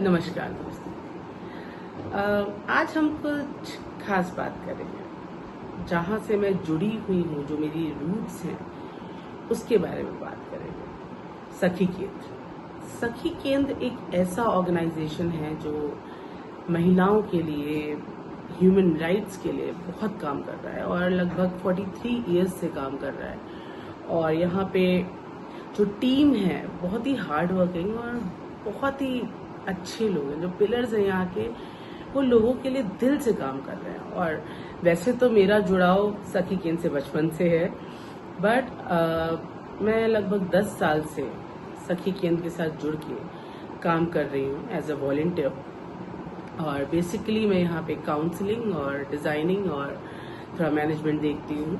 नमस्कार दोस्तों। आज हम कुछ खास बात करेंगे। जहाँ से मैं जुड़ी हुई हूँ, जो मेरी रूट्स हैं, उसके बारे में बात करेंगे। सखी केंद्र। सखी केंद्र एक ऐसा ऑर्गेनाइजेशन है जो महिलाओं के लिए, ह्यूमन राइट्स के लिए बहुत काम कर रहा है और लगभग 43 इयर्स से काम कर रहा है। और यहाँ पे जो टीम है बहुत ही हार्ड वर्किंग और बहुत ही अच्छे लोग हैं। जो पिलर्स हैं यहाँ के, वो लोगों के लिए दिल से काम कर रहे हैं। और वैसे तो मेरा जुड़ाव सखी केंद्र से बचपन से है, बट मैं लगभग 10 साल से सखी केंद्र के साथ जुड़ के काम कर रही हूँ एज अ वॉलंटियर। और बेसिकली मैं यहाँ पे काउंसलिंग और डिजाइनिंग और थोड़ा मैनेजमेंट देखती हूँ।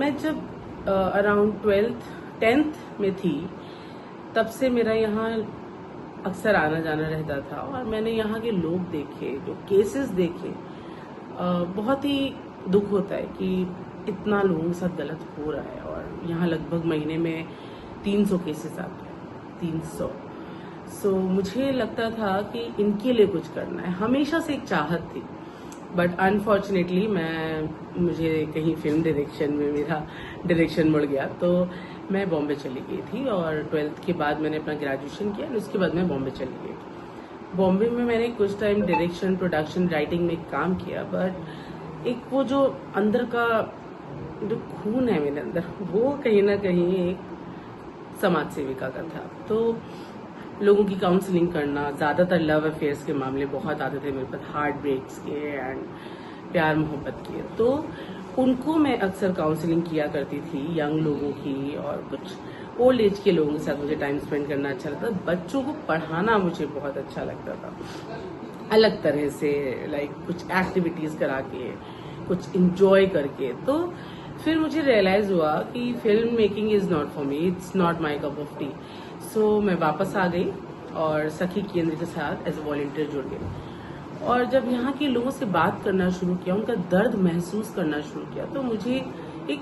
मैं जब अराउंड 10th में थी, तब से मेरा यहाँ अक्सर आना जाना रहता था और मैंने यहाँ के लोग देखे, जो केसेस देखे। बहुत ही दुख होता है कि इतना लोगों के साथ गलत हो रहा है। और यहाँ लगभग महीने में 300 केसेस आते हैं, 300। सो मुझे लगता था कि इनके लिए कुछ करना है, हमेशा से एक चाहत थी। बट अनफॉर्चुनेटली मुझे कहीं फिल्म डायरेक्शन में मेरा डायरेक्शन मुड़ गया, तो मैं बॉम्बे चली गई थी। और 12th के बाद मैंने अपना ग्रेजुएशन किया और उसके बाद मैं बॉम्बे चली गई। बॉम्बे में मैंने कुछ टाइम डायरेक्शन, प्रोडक्शन, राइटिंग में काम किया। बट एक वो जो अंदर का जो खून है मेरे अंदर, वो कहीं ना कहीं एक समाज सेविका का था। तो लोगों की काउंसलिंग करना, ज्यादातर लव अफेयर्स के मामले बहुत आते थे मेरे पास, हार्ट ब्रेक्स के एंड प्यार मोहब्बत के। तो उनको मैं अक्सर काउंसलिंग किया करती थी, यंग लोगों की और कुछ ओल्ड एज के लोगों के साथ मुझे टाइम स्पेंड करना अच्छा लगता था। बच्चों को पढ़ाना मुझे बहुत अच्छा लगता था, अलग तरह से, लाइक कुछ एक्टिविटीज करा के, कुछ इंजॉय करके। तो फिर मुझे रियलाइज हुआ कि film making is not for me, it's not my cup of tea. So मैं वापस आ गई और सखी केंद्र के साथ एज ए वॉलंटियर जुड़ गई। और जब यहाँ के लोगों से बात करना शुरू किया, उनका दर्द महसूस करना शुरू किया, तो मुझे एक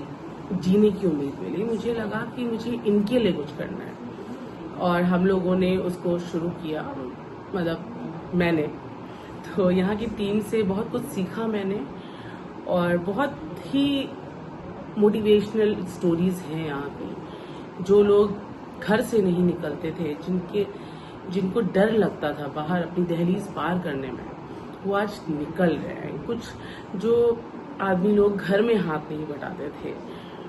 जीने की उम्मीद मिली। मुझे लगा कि मुझे इनके लिए कुछ करना है। और हम लोगों ने उसको शुरू किया, मतलब मैंने तो यहाँ की टीम से बहुत कुछ सीखा मैंने। और बहुत ही मोटिवेशनल स्टोरीज हैं यहाँ की। जो लोग घर से नहीं निकलते थे, जिनको डर लगता था बाहर अपनी दहलीज पार करने में, वो आज निकल रहे हैं। कुछ जो आदमी लोग घर में हाथ नहीं बटाते थे,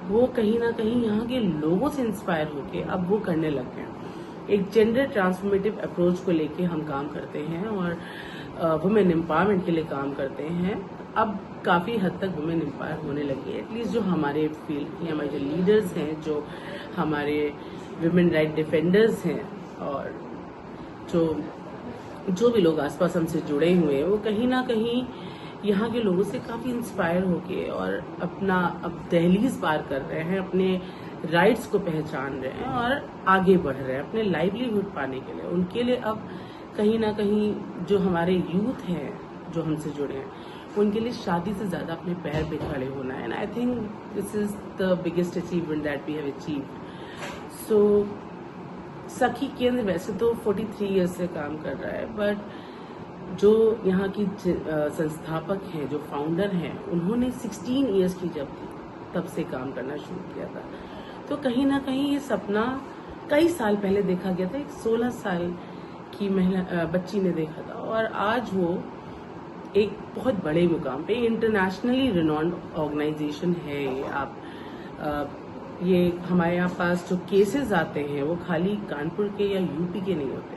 वो कहीं ना कहीं यहाँ के लोगों से इंस्पायर होके अब वो करने लग गए। एक जेंडर ट्रांसफॉर्मेटिव अप्रोच को लेके हम काम करते हैं और वुमेन एम्पावरमेंट के लिए काम करते हैं। अब काफी हद तक वुमेन एम्पायर होने लगी है, एटलीस्ट जो हमारे फील्ड के, हमारे जो लीडर्स हैं, जो हमारे वुमेन राइट डिफेंडर्स हैं और जो भी लोग आसपास हमसे जुड़े हुए हैं, वो कहीं ना कहीं यहाँ के लोगों से काफी इंस्पायर होके और अपना अब दहलीज पार कर रहे हैं, अपने राइट्स को पहचान रहे हैं और आगे बढ़ रहे हैं अपने लाइवलीहुड पाने के लिए। उनके लिए अब कहीं ना कहीं जो हमारे यूथ हैं जो हमसे जुड़े हैं, उनके लिए शादी से ज्यादा अपने पैर पे खड़े होना है। And I think this is the biggest achievement that we have achieved. So Sakhi Kendra वैसे तो 43 ईयर्स से काम कर रहा है, बट जो यहाँ की संस्थापक हैं, जो फाउंडर हैं, उन्होंने 16 ईयर्स की जब थी तब से काम करना शुरू किया था। तो कहीं ना कहीं ये सपना कई साल पहले देखा गया था, एक 16 साल की महिला बच्ची ने देखा था। और आज वो एक बहुत बड़े मुकाम पे, इंटरनेशनली रिनॉन्ड ऑर्गेनाइजेशन है ये। ये हमारे यहाँ पास जो केसेस आते हैं वो खाली कानपुर के या यूपी के नहीं होते,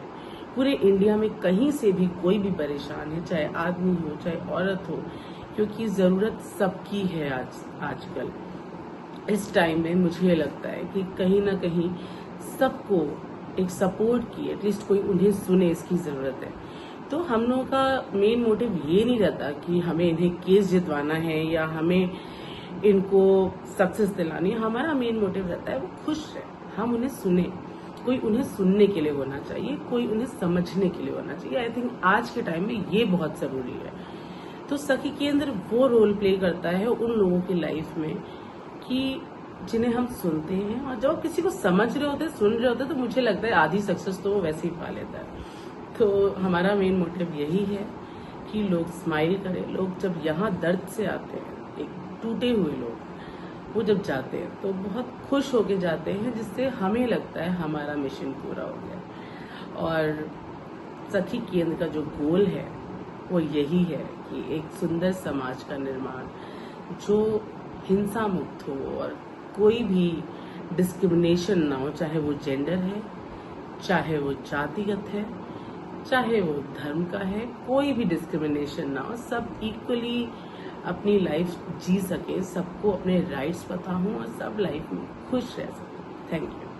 पूरे इंडिया में कहीं से भी कोई भी परेशान है, चाहे आदमी हो चाहे औरत हो, क्योंकि जरूरत सबकी है आजकल। इस टाइम में मुझे लगता है कि कहीं ना कहीं सबको एक सपोर्ट की, एटलीस्ट कोई उन्हें सुने, इसकी जरूरत है। तो हम लोगों का मेन मोटिव ये नहीं रहता कि हमें इन्हें केस जितवाना है या हमें इनको सक्सेस दिलानी है। हमारा मेन मोटिव रहता है वो खुश है, हम उन्हें सुने। कोई उन्हें सुनने के लिए होना चाहिए, कोई उन्हें समझने के लिए होना चाहिए। आई थिंक आज के टाइम में ये बहुत जरूरी है। तो सखी केंद्र वो रोल प्ले करता है उन लोगों की लाइफ में कि जिन्हें हम सुनते हैं, और जब किसी को समझ रहे होते, सुन रहे होते, तो मुझे लगता है आधी सक्सेस तो वो वैसे ही पा लेता है। तो हमारा मेन मोटिव यही है कि लोग स्माइल करें। लोग जब यहाँ दर्द से आते हैं, एक टूटे हुए लोग, वो जब जाते हैं तो बहुत खुश होके जाते हैं, जिससे हमें लगता है हमारा मिशन पूरा हो गया। और सखी केंद्र का जो गोल है वो यही है कि एक सुंदर समाज का निर्माण जो हिंसा मुक्त हो और कोई भी डिस्क्रिमिनेशन ना हो, चाहे वो जेंडर है, चाहे वो जातिगत है, चाहे वो धर्म का है, कोई भी डिस्क्रिमिनेशन ना हो, सब इक्वली अपनी लाइफ जी सके, सबको अपने राइट्स पता हो और सब लाइफ में खुश रह सके। Thank you.